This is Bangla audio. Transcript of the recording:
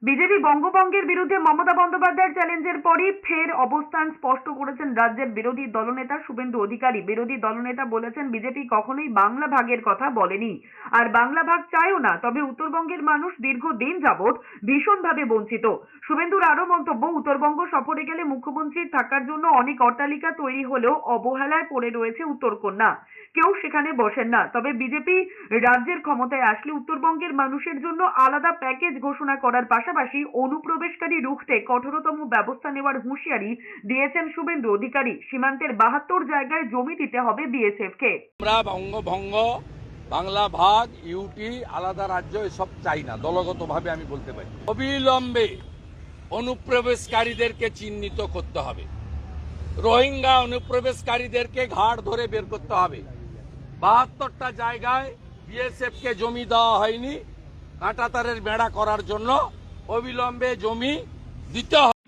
বিজেপি বঙ্গভঙ্গের বিরুদ্ধে মমতা বন্দ্যোপাধ্যায়ের চ্যালেঞ্জের পরই ফের অবস্থান স্পষ্ট করেছেন রাজ্যের বিরোধী দলনেতা শুভেন্দু অধিকারী। বিরোধী দলনেতা বলেছেন, বিজেপি কখনোই বাংলা ভাগের কথা বলেনি আর বাংলা ভাগ চায়ও না, তবে উত্তরবঙ্গের মানুষ দীর্ঘদিন যাবৎ ভীষণভাবে বঞ্চিত। শুভেন্দুর আরো মন্তব্য, উত্তরবঙ্গ সফরে গেলে মুখ্যমন্ত্রীর থাকার জন্য অনেক অট্টালিকা তৈরি হলেও অবহেলায় পড়ে রয়েছে উত্তরকন্যা, কেউ সেখানে বসেন না। তবে বিজেপি রাজ্যের ক্ষমতায় আসলে উত্তরবঙ্গের মানুষের জন্য আলাদা প্যাকেজ ঘোষণা করার পাশাপাশি অনুপ্রবেশকারী রুখতে কঠোরতম ব্যবস্থা নেওয়ার হুঁশিয়ারি দিয়েছেন শুভেন্দু অধিকারী। সীমান্তের 72 জায়গায় জমি দিতে হবে বিএসএফ কে। আমরা বঙ্গভঙ্গ, বাংলা ভাগ, ইউটি, আলাদা রাজ্য এসব চাই না। দলগতভাবে আমি বলতে পারি, অবিলম্বে অনুপ্রবেশকারীদেরকে চিহ্নিত করতে হবে। রোহিঙ্গা অনুপ্রবেশকারীদেরকে ঘাট ধরে বের করতে হবে। 72টা জায়গায় বিএসএফ কে জমি দেওয়া হয়নি কাঁটাতারের বেড়া করার জন্য, অবিলম্বে জমি দিতে হবে।